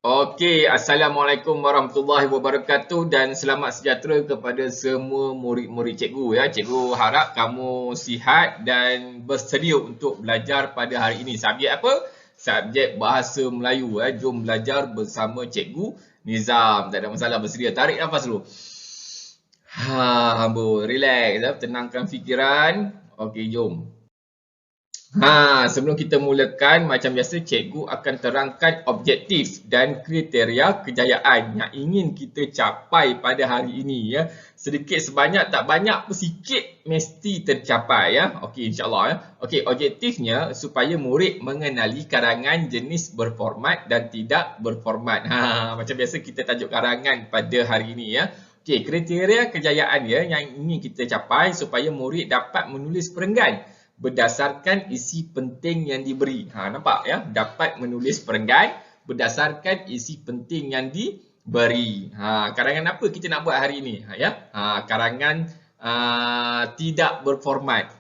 Okey, Assalamualaikum warahmatullahi wabarakatuh dan selamat sejahtera kepada semua murid-murid cikgu ya. Cikgu harap kamu sihat dan bersedia untuk belajar pada hari ini. Subjek apa? Subjek Bahasa Melayu ya. Jom belajar bersama cikgu Nizam. Tak ada masalah, bersedia. Tarik nafas dulu. Hambur, relax ya. Tenangkan fikiran. Okey, jom. Sebelum kita mulakan, macam biasa, cikgu akan terangkan objektif dan kriteria kejayaan yang ingin kita capai pada hari ini ya. Sedikit sebanyak, tak banyak pun sikit mesti tercapai ya. Okey, insya-Allah ya. Okey, objektifnya supaya murid mengenali karangan jenis berformat dan tidak berformat. Macam biasa kita tajuk karangan pada hari ini ya. Okey, kriteria kejayaan ya yang ingin kita capai supaya murid dapat menulis perenggan berdasarkan isi penting yang diberi. Nampak ya? Dapat menulis perenggan berdasarkan isi penting yang diberi. Karangan apa kita nak buat hari ini? Karangan tidak berformat.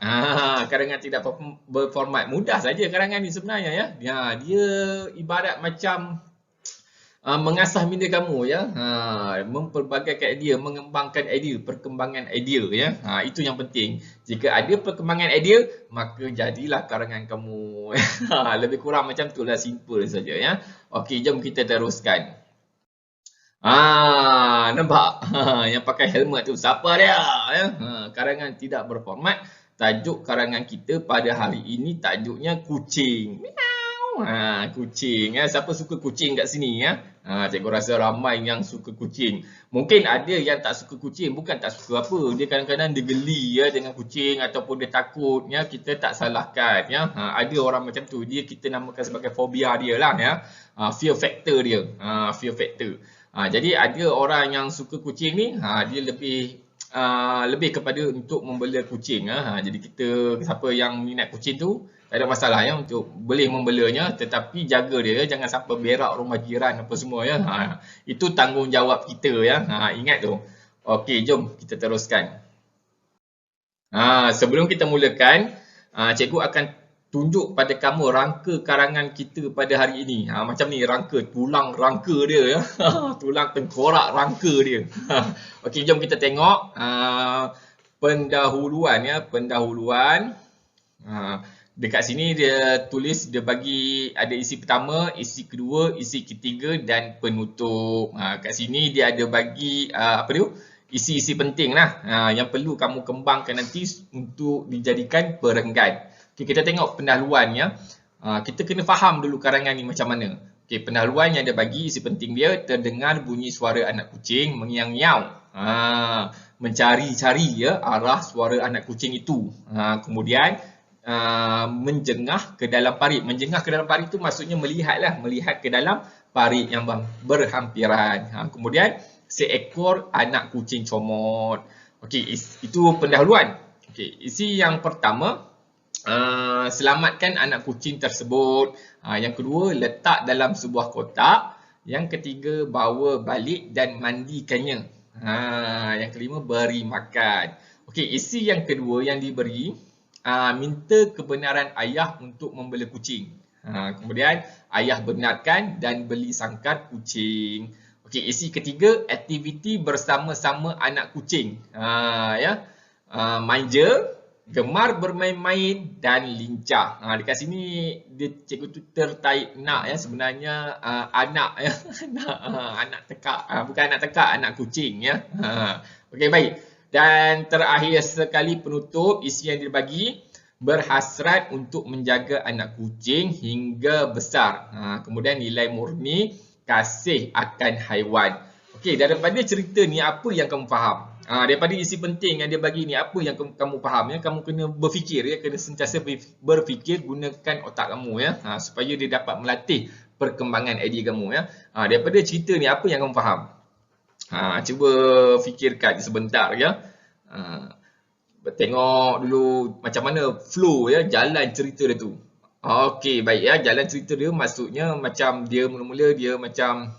Karangan tidak berformat. Mudah saja karangan ni sebenarnya ya. Dia ibarat macam mengasah minda kamu ya, memperbagaikan idea, mengembangkan idea, perkembangan idea ya. Itu yang penting. Jika ada perkembangan idea, maka jadilah karangan kamu. Lebih kurang macam itulah, simple saja ya. Okey, jom kita teruskan. Nampak? Yang pakai helmet tu siapa dia ya? Karangan tidak berformat. Tajuk karangan kita pada hari ini tajuknya kucing. Kucing ya. Siapa suka kucing kat sini ya? Cikgu rasa ramai yang suka kucing. Mungkin ada yang tak suka kucing, bukan tak suka apa. Dia kadang-kadang dia geli ya dengan kucing ataupun dia takut ya. Kita tak salahkan ya. Ada orang macam tu, dia kita namakan sebagai fobia dia lah ya. Fear factor dia. Fear factor. Jadi ada orang yang suka kucing ni, dia lebih kepada untuk membela kucing. Jadi kita, siapa yang minat kucing tu, tak ada masalah ya untuk boleh membelanya, tetapi jaga dia jangan sampai berak rumah jiran apa semua ya. Itu tanggungjawab kita ya. Ingat tu. Okey, jom kita teruskan. Sebelum kita mulakan, cikgu akan tunjuk pada kamu rangka karangan kita pada hari ini. Macam ni rangka, tulang rangka dia ya. Tulang tengkorak rangka dia. Okey, jom kita tengok pendahuluan ya, pendahuluan. Dekat sini dia tulis, dia bagi ada isi pertama, isi kedua, isi ketiga dan penutup. Kat sini dia ada bagi apa tu? Isi-isi penting lah yang perlu kamu kembangkan nanti untuk dijadikan perenggan. Okay, kita tengok pendahuluan ya. Kita kena faham dulu karangan ni macam mana. Okay, pendahuluan yang dia bagi, isi penting dia, terdengar bunyi suara anak kucing mengiang-ngiau. Mencari-cari ya arah suara anak kucing itu. Kemudian menjengah ke dalam parit. Menjengah ke dalam parit itu maksudnya melihatlah, melihat ke dalam parit yang berhampiran. Kemudian seekor anak kucing comot. Okey, itu pendahuluan. Okey, isi yang pertama, selamatkan anak kucing tersebut. Yang kedua, letak dalam sebuah kotak. Yang ketiga, bawa balik dan mandikannya. Yang kelima, beri makan. Okey, isi yang kedua yang diberi, minta kebenaran ayah untuk membela kucing. Kemudian ayah benarkan dan beli sangkar kucing. Okey, isi ketiga, aktiviti bersama-sama anak kucing. Manja, gemar bermain-main dan lincah. Dekat sini dia cikgu tu tertarik nak ya, sebenarnya anak ya. Anak tekak, bukan anak tekak, anak kucing ya. Okey, baik. Dan terakhir sekali penutup, isi yang dibagi, berhasrat untuk menjaga anak kucing hingga besar. Kemudian nilai murni, kasih akan haiwan. Okey, daripada cerita ni apa yang kamu faham? Daripada isi penting yang dia bagi ni, apa yang kamu faham ya? Kamu kena berfikir ya, kena sentiasa berfikir, gunakan otak kamu ya, supaya dia dapat melatih perkembangan idea kamu ya. Daripada cerita ni apa yang kamu faham? Cuba fikirkan sebentar ya. Tengok dulu macam mana flow ya, jalan cerita dia tu. Okey, baik ya, jalan cerita dia maksudnya macam dia mula-mula dia macam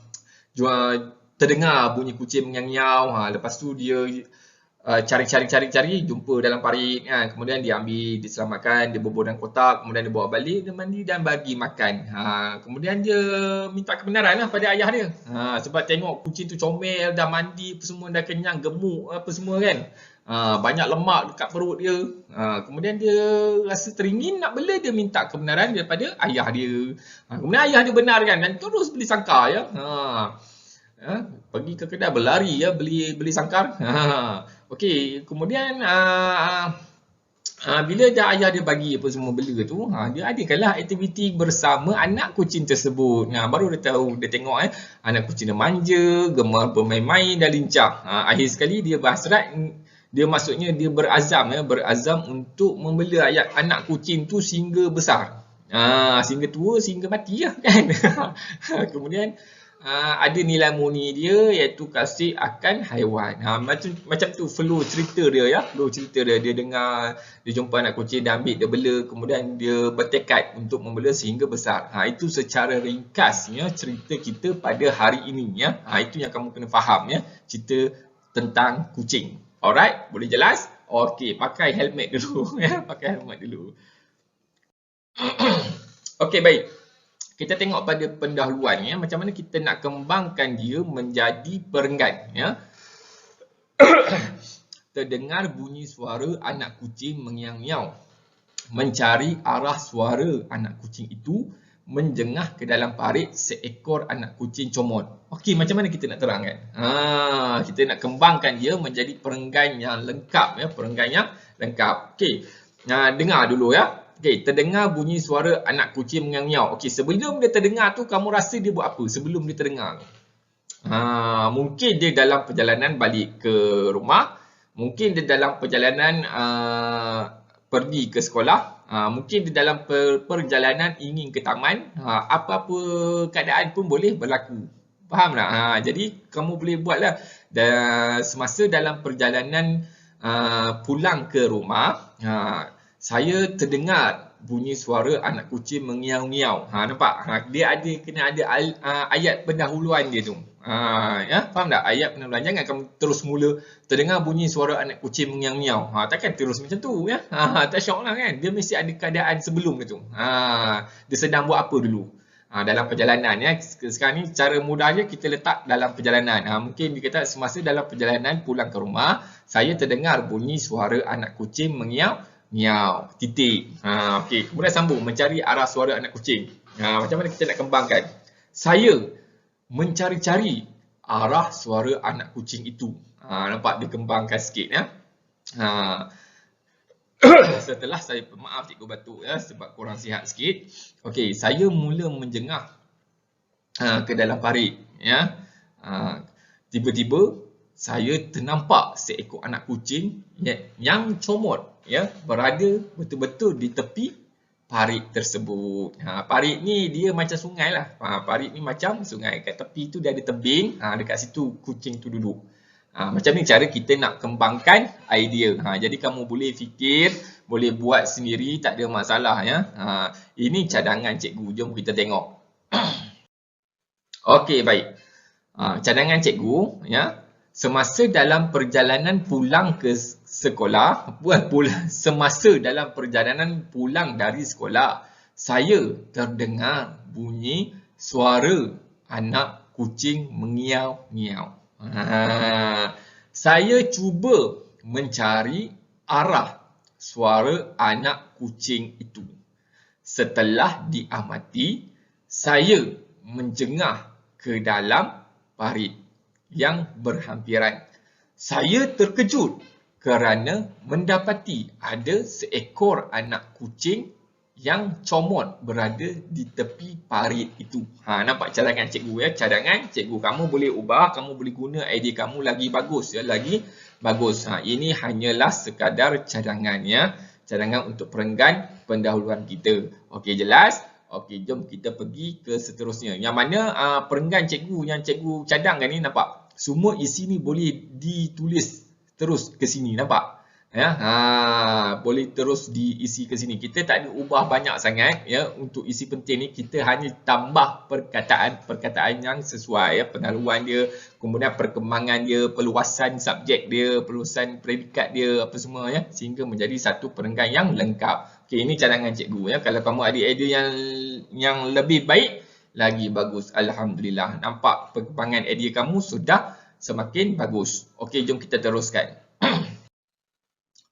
terdengar bunyi kucing mengiau-ngiau. Lepas tu dia cari jumpa dalam parit kan, kemudian dia ambil, diselamatkan, dia bubur dalam kotak, kemudian dia bawa balik, dia mandi dan bagi makan. Kemudian dia minta kebenaran lah pada ayah dia. Sebab tengok kucing tu comel, dah mandi apa semua, dah kenyang, gemuk apa semua kan. Banyak lemak dekat perut dia. Kemudian dia rasa teringin nak bela, dia minta kebenaran daripada ayah dia. Kemudian ayah dia benarkan dan terus beli sangkar ya. Pergi ke kedai berlari ya, beli sangkar. Okey, kemudian bila dah ayah dia bagi apa semua bela tu, dia adakanlah aktiviti bersama anak kucing tersebut. Baru dia tahu, dia tengok anak kucing dia manja, gemar bermain-main dan lincah. Akhir sekali dia berhasrat, dia maksudnya dia berazam untuk membela anak kucing tu sehingga besar. Sehingga tua, sehingga mati lah kan. Kemudian ada nilai murni dia iaitu kasih akan haiwan. Macam tu flow cerita dia ya. Flow cerita dia, dia dengar, dia jumpa anak kucing, dia ambil, dia bela, kemudian dia bertekad untuk membela sehingga besar. Itu secara ringkas ya cerita kita pada hari ini ya. Itu yang kamu kena faham ya, cerita tentang kucing. Alright, boleh jelas? Okey, pakai helmet dulu ya, pakai helmet dulu. Okey, baik. Kita tengok pada pendahuluan ya, macam mana kita nak kembangkan dia menjadi perenggan ya. Terdengar bunyi suara anak kucing mengiau-ngiau. Mencari arah suara anak kucing itu, menjengah ke dalam parit seekor anak kucing comot. Okey, macam mana kita nak terangkan? Kita nak kembangkan dia menjadi perenggan yang lengkap ya, perenggan yang lengkap. Okey. Dengar dulu ya. Okey, terdengar bunyi suara anak kucing mengiau-ngiau. Okey, sebelum dia terdengar tu, kamu rasa dia buat apa sebelum dia terdengar? Mungkin dia dalam perjalanan balik ke rumah. Mungkin dia dalam perjalanan pergi ke sekolah. Mungkin dia dalam perjalanan ingin ke taman. Apa-apa keadaan pun boleh berlaku. Faham tak? Jadi, kamu boleh buatlah. Semasa dalam perjalanan pulang ke rumah, saya terdengar bunyi suara anak kucing mengiau-ngiau. Nampak? Dia kena ada ayat pendahuluan dia tu. Ya, faham tak? Ayat pendahuluan. Jangan kamu terus mula terdengar bunyi suara anak kucing mengiau-ngiau. Takkan terus macam tu ya. Tak syok lah kan. Dia mesti ada keadaan sebelum dia tu. Dia sedang buat apa dulu. Dalam perjalanan ya. Sekarang ni cara mudahnya kita letak dalam perjalanan. Mungkin dia kata semasa dalam perjalanan pulang ke rumah, saya terdengar bunyi suara anak kucing mengiau. Titik. Okey, kemudian sambung mencari arah suara anak kucing. Macam mana kita nak kembangkan? Saya mencari-cari arah suara anak kucing itu. Nampak dia kembangkan sikit ya. Setelah saya, maaf cikgu batuk ya sebab kurang sihat sikit. Okey, saya mula menjengah ke dalam parit ya. Tiba-tiba saya ternampak seekor anak kucing yang comot ya, berada betul-betul di tepi parit tersebut. Parit ni dia macam sungai lah. Parit ni macam sungai. Kat tepi tu dia ada tebing. Dekat situ kucing tu duduk. Macam ni cara kita nak kembangkan idea. Jadi kamu boleh fikir, boleh buat sendiri, tak ada masalah ya. Ini cadangan cikgu. Jom kita tengok. Okey, baik. Cadangan cikgu ya. Semasa dalam perjalanan pulang ke sekolah, semasa dalam perjalanan pulang dari sekolah, saya terdengar bunyi suara anak kucing mengiau-ngiau. Saya cuba mencari arah suara anak kucing itu. Setelah diamati, saya menjengah ke dalam parit yang berhampiran. Saya terkejut kerana mendapati ada seekor anak kucing yang comot berada di tepi parit itu. Nampak cadangan cikgu ya? Cadangan cikgu kamu boleh ubah, kamu boleh guna idea kamu lagi bagus ya, lagi bagus. Ini hanyalah sekadar cadangan ya. Cadangan untuk perenggan pendahuluan kita. Okey, jelas? Okey, jom kita pergi ke seterusnya. Yang mana perenggan cikgu yang cikgu cadangkan ni, nampak? Semua isi ni boleh ditulis terus ke sini, nampak? Ya, boleh terus diisi ke sini. Kita tak ada ubah banyak sangat ya untuk isi penting ni, kita hanya tambah perkataan yang sesuai ya, penaluan dia, kemudian perkembangan dia, perluasan subjek dia, perluasan predikat dia apa semua ya, sehingga menjadi satu perenggan yang lengkap. Okey, ini cadangan cikgu ya. Kalau kamu ada idea yang lebih baik lagi bagus. Alhamdulillah. Nampak perkembangan idea kamu sudah semakin bagus. Okey, jom kita teruskan.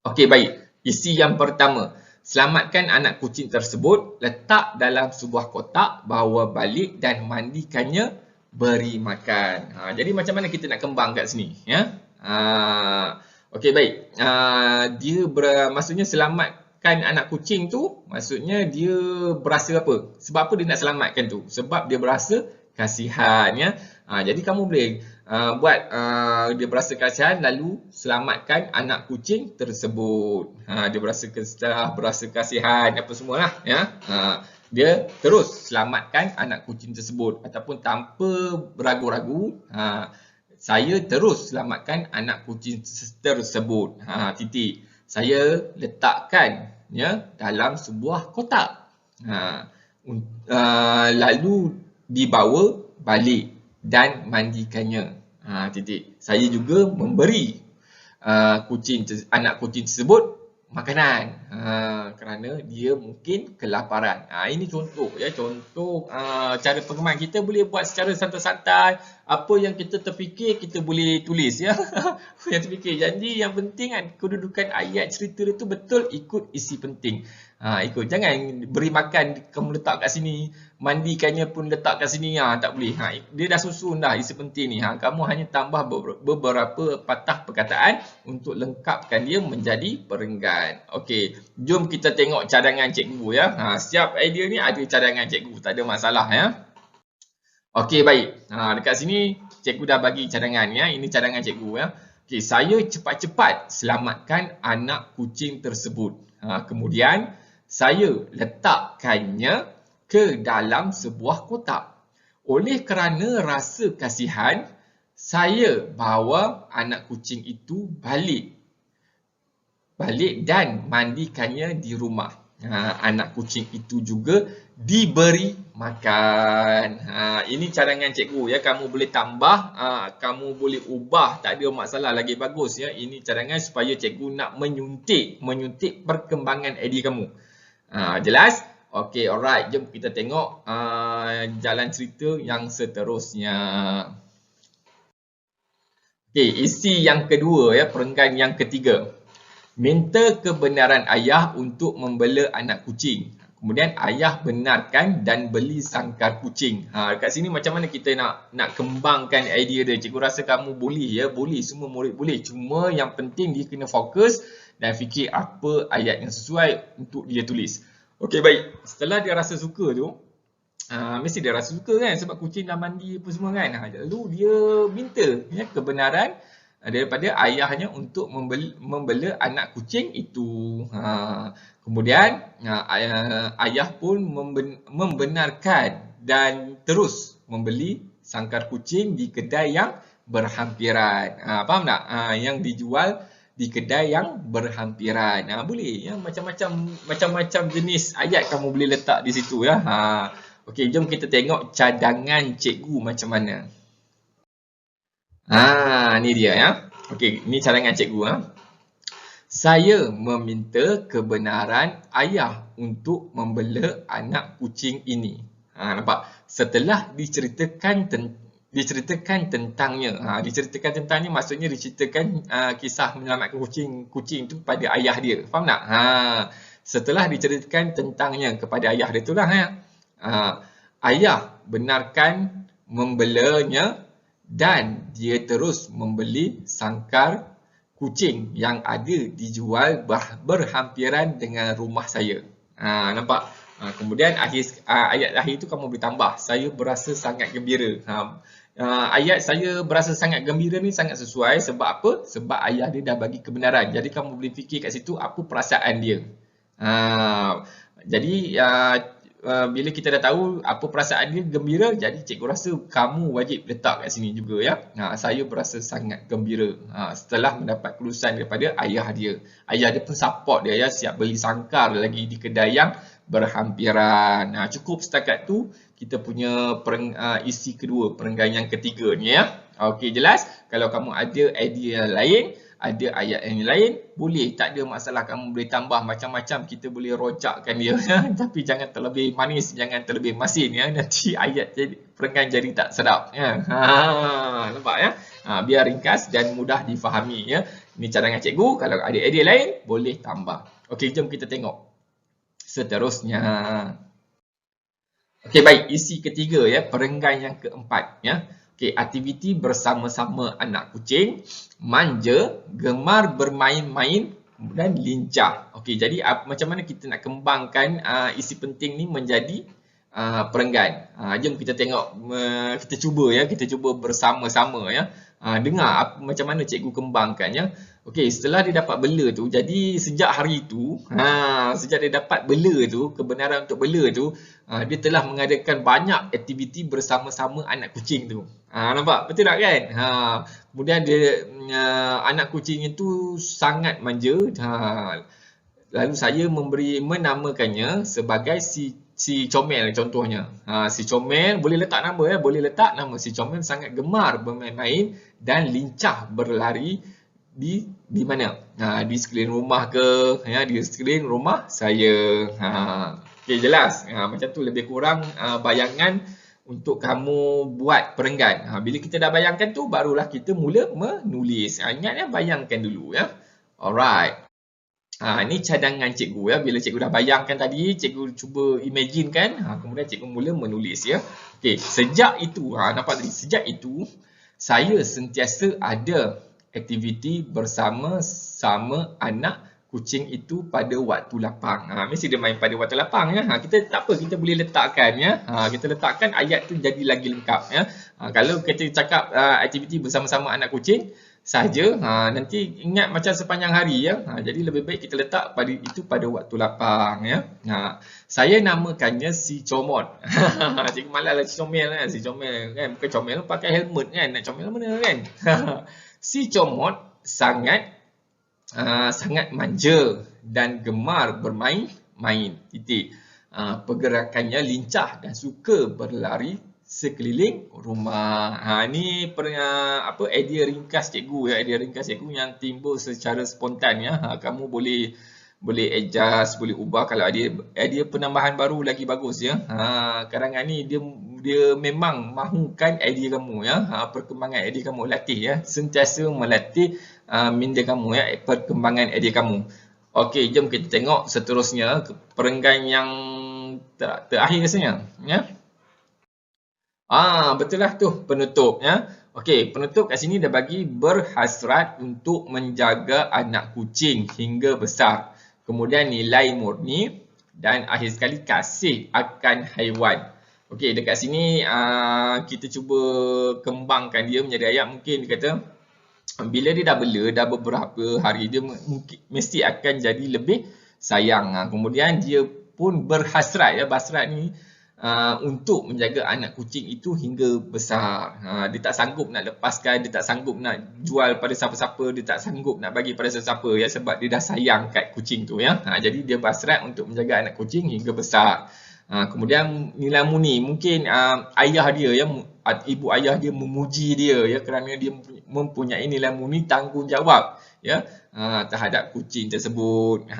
Okey, baik. Isi yang pertama. Selamatkan anak kucing tersebut, letak dalam sebuah kotak, bawa balik dan mandikannya, beri makan. Jadi macam mana kita nak kembang kat sini? Ya? Okey, baik. Maksudnya selamatkan anak kucing tu, maksudnya dia berasa apa? Sebab apa dia nak selamatkan tu? Sebab dia berasa kasihan. Ya? Jadi kamu boleh dia berasa kasihan, lalu selamatkan anak kucing tersebut. Dia berasa kasihan apa semualah ya. Dia terus selamatkan anak kucing tersebut ataupun tanpa beragu-ragu, saya terus selamatkan anak kucing tersebut. Titik. Saya letakkan ya dalam sebuah kotak. Lalu dibawa balik dan mandikannya. Titik. Saya juga memberi anak kucing tersebut makanan kerana dia mungkin kelaparan. Ini contoh ya, contoh cara pengembangan. Kita boleh buat secara santai-santai. Apa yang kita terfikir kita boleh tulis ya. Yang terfikir. Jadi yang penting kan kedudukan ayat cerita itu betul ikut isi penting. Ikut. Jangan beri makan kamu letak kat sini, mandikannya pun letak kat sini, tak boleh. Dia dah susun dah isi penting ni. Kamu hanya tambah beberapa patah perkataan untuk lengkapkan dia menjadi perenggan. Okey, jom kita tengok cadangan cikgu ya. Setiap idea ni ada cadangan cikgu, tak ada masalah ya. Okey, baik. Dekat sini cikgu dah bagi cadangan ya. Ini cadangan cikgu ya. Okey, saya cepat-cepat selamatkan anak kucing tersebut. Kemudian saya letakkannya ke dalam sebuah kotak. Oleh kerana rasa kasihan, saya bawa anak kucing itu balik dan mandikannya di rumah. Anak kucing itu juga diberi makan. Ini cadangan cikgu ya. Kamu boleh tambah, kamu boleh ubah, tak ada masalah, lagi bagus ya. Ini cadangan supaya cikgu nak menyuntik perkembangan idea kamu. Jelas? Okey, alright. Jom kita tengok jalan cerita yang seterusnya. Okey, isi yang kedua ya, perenggan yang ketiga. Minta kebenaran ayah untuk membela anak kucing. Kemudian ayah benarkan dan beli sangkar kucing. Dekat sini macam mana kita nak kembangkan idea dia? Cikgu rasa kamu boleh ya, boleh, semua murid boleh. Cuma yang penting dia kena fokus dan fikir apa ayat yang sesuai untuk dia tulis. Okey, baik. Setelah dia rasa suka tu, mesti dia rasa suka kan sebab kucing dah mandi apa semua kan. Lalu dia minta ya, kebenaran daripada ayahnya untuk membela anak kucing itu. Kemudian ayah pun membenarkan dan terus membeli sangkar kucing di kedai yang berhampiran. Faham tak? Yang dijual di kedai yang berhampiran. Boleh ya, macam-macam jenis ayat kamu boleh letak di situ ya. Okey, jom kita tengok cadangan cikgu macam mana. Ni dia ya. Okey, ni cadangan cikgu Saya meminta kebenaran ayah untuk membela anak kucing ini. Nampak? Setelah diceritakan tentangnya. Diceritakan tentangnya maksudnya diceritakan kisah menyelamatkan kucing itu pada ayah dia. Faham tak? Setelah diceritakan tentangnya kepada ayah dia itulah ya. Ayah benarkan membelanya dan dia terus membeli sangkar kucing yang ada dijual berhampiran dengan rumah saya. Nampak? Kemudian ayat akhir itu kamu boleh tambah. Saya berasa sangat gembira. Ayat saya berasa sangat gembira ni sangat sesuai. Sebab apa? Sebab ayah dia dah bagi kebenaran. Jadi kamu boleh fikir kat situ apa perasaan dia. Jadi bila kita dah tahu apa perasaan dia gembira, jadi cikgu rasa kamu wajib letak kat sini juga ya. Saya berasa sangat gembira setelah mendapat kelulusan daripada ayah dia. Ayah dia pun support dia ya, siap beli sangkar lagi di kedai yang berhampiran. Cukup setakat tu kita punya isi kedua, perenggan yang ketiga ni ya. Okey, jelas? Kalau kamu ada idea lain, ada ayat yang lain, boleh, tak ada masalah, kamu boleh tambah macam-macam, kita boleh rojakkan dia tapi jangan terlebih manis, jangan terlebih masin ya, nanti ayat jadi perenggan jadi tak sedap ya. Nampak ya? Biar ringkas dan mudah difahami ya. Ini cadangan cikgu, kalau ada idea lain boleh tambah. Okey, jom kita tengok seterusnya. Okey, baik, isi ketiga ya, perenggan yang keempat ya. Okey, aktiviti bersama-sama anak kucing, manja, gemar bermain-main dan lincah. Okey, jadi macam mana kita nak kembangkan isi penting ni menjadi perenggan. Jom kita tengok, kita cuba bersama-sama ya. Dengar macam mana cikgu kembangkan ya. Okey, setelah dia dapat bela tu, jadi sejak hari tu, sejak dia dapat bela tu, kebenaran untuk bela tu, dia telah mengadakan banyak aktiviti bersama-sama anak kucing tu. Nampak? Betul tak kan? Kemudian dia, anak kucing itu sangat manja. Lalu saya menamakannya sebagai si Comel contohnya. Si Comel, boleh letak nama ya, boleh letak nama. Si Comel sangat gemar bermain-main dan lincah berlari di mana? Di sekeliling rumah ke, ya, di sekeliling rumah saya. Okey, jelas. Macam tu lebih kurang bayangan untuk kamu buat perenggan. Bila kita dah bayangkan tu, barulah kita mula menulis. Ingat ya, bayangkan dulu ya. Alright. Ini cadangan cikgu ya. Bila cikgu dah bayangkan tadi, cikgu cuba imagine kan, kemudian cikgu mula menulis ya. Okey, sejak itu, nampak tadi, sejak itu saya sentiasa ada aktiviti bersama-sama anak kucing itu pada waktu lapang. Mesti dia main pada waktu lapang ya. Kita tak apa, kita boleh letakkan ya. Kita letakkan ayat tu jadi lagi lengkap ya. Kalau kita cakap aktiviti bersama-sama anak kucing saja, nanti ingat macam sepanjang hari ya. Jadi lebih baik kita letak pada waktu lapang ya. Saya namakannya si Comot. Cikgu malas lah si Comel kan. Si Comel kan, bukan Comel pakai helmet kan. Nak Comel mana kan. Si Comot sangat manja dan gemar bermain-main. Pergerakannya lincah dan suka berlari sekeliling rumah. Ini idea ringkas cikgu ya, idea ringkas cikgu yang timbul secara spontan ya. Kamu boleh adjust, boleh ubah kalau ada idea penambahan baru lagi bagus ya. Karangan ni dia memang mahukan idea kamu ya. Perkembangan idea kamu, latih ya. Sentiasa melatih minda kamu ya, perkembangan idea kamu. Okey, jom kita tengok seterusnya perenggan yang terakhir rasanya ya. Betul lah tu penutup ya. Okey, penutup kat sini dah bagi berhasrat untuk menjaga anak kucing hingga besar. Kemudian nilai murni dan akhir sekali kasih akan haiwan. Okey, dekat sini kita cuba kembangkan dia menjadi ayat. Mungkin dia kata bila dia dah bela dah beberapa hari, dia mesti akan jadi lebih sayang. Kemudian dia pun berhasrat ya, berhasrat ni untuk menjaga anak kucing itu hingga besar. Dia tak sanggup nak lepaskan, dia tak sanggup nak jual pada siapa-siapa, dia tak sanggup nak bagi pada siapa-siapa ya, sebab dia dah sayang kat kucing tu ya. Jadi dia berhasrat untuk menjaga anak kucing hingga besar. Kemudian nilai murni, mungkin ayah dia ya, ibu ayah dia memuji dia ya, kerana dia mempunyai nilai murni tanggungjawab ya terhadap kucing tersebut.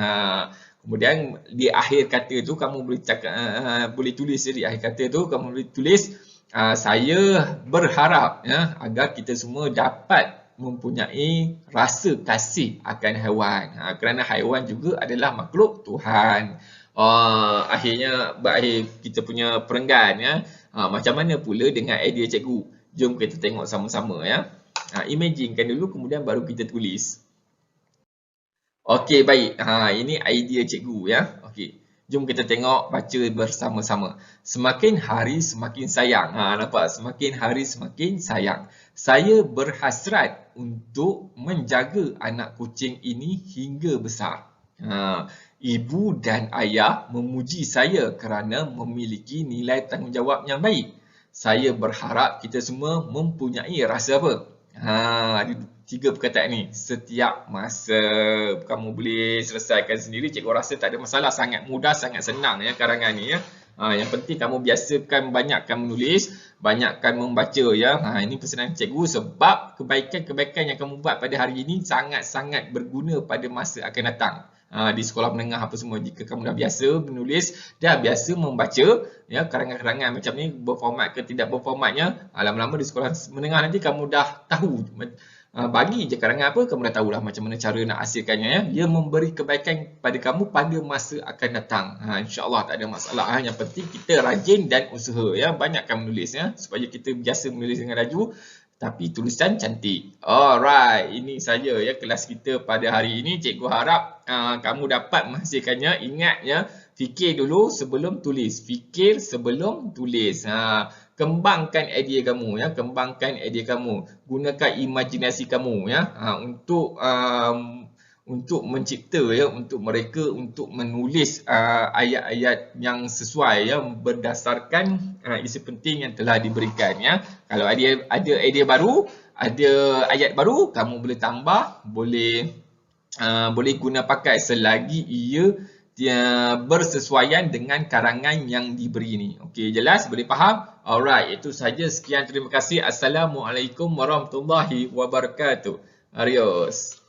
Kemudian di akhir kata tu kamu boleh cakap, boleh tulis di akhir kata tu kamu boleh tulis saya berharap ya agar kita semua dapat mempunyai rasa kasih akan haiwan. Kerana haiwan juga adalah makhluk Tuhan. Akhirnya berakhir kita punya perenggan ya. Macam mana pula dengan idea cikgu? Jom kita tengok sama-sama ya. Imaginekan dulu, kemudian baru kita tulis. Okey, baik. Ini idea cikgu ya. Okey. Jom kita tengok, baca bersama-sama. Semakin hari semakin sayang. Nampak? Semakin hari semakin sayang. Saya berhasrat untuk menjaga anak kucing ini hingga besar. Ibu dan ayah memuji saya kerana memiliki nilai tanggungjawab yang baik. Saya berharap kita semua mempunyai rasa apa? Ada 3 perkataan ni. Setiap masa kamu boleh selesaikan sendiri. Cikgu rasa tak ada masalah. Sangat mudah, sangat senang ya karangan ni ya. Yang penting kamu biasakan banyakkan menulis, banyakkan membaca ya. Ini pesanan cikgu sebab kebaikan-kebaikan yang kamu buat pada hari ini sangat-sangat berguna pada masa akan datang. Di sekolah menengah apa semua, jika kamu dah biasa menulis, dah biasa membaca ya karangan-karangan macam ni, berformat ke tidak berformatnya, lama-lama di sekolah menengah nanti kamu dah tahu, bagi je karangan apa, kamu dah tahulah macam mana cara nak hasilkannya ya. Dia memberi kebaikan pada kamu pada masa akan datang. InsyaAllah tak ada masalah. Yang penting kita rajin dan usaha ya, banyakkan menulis ya, supaya kita biasa menulis dengan laju tapi tulisan cantik. Alright, ini saja ya kelas kita pada hari ini. Cikgu harap kamu dapat menghasilkannya. Ingat ya, fikir dulu sebelum tulis. Fikir sebelum tulis. Kembangkan idea kamu ya, kembangkan idea kamu. Gunakan imajinasi kamu ya, untuk mencipta ya, untuk mereka untuk menulis ayat-ayat yang sesuai ya, berdasarkan isi penting yang telah diberikan ya. Kalau ada idea baru, ada ayat baru, kamu boleh tambah, boleh guna pakai selagi ia bersesuaian dengan karangan yang diberi ni. Okey, jelas? Boleh faham? Alright, itu saja. Sekian, terima kasih. Assalamualaikum warahmatullahi wabarakatuh. Adios.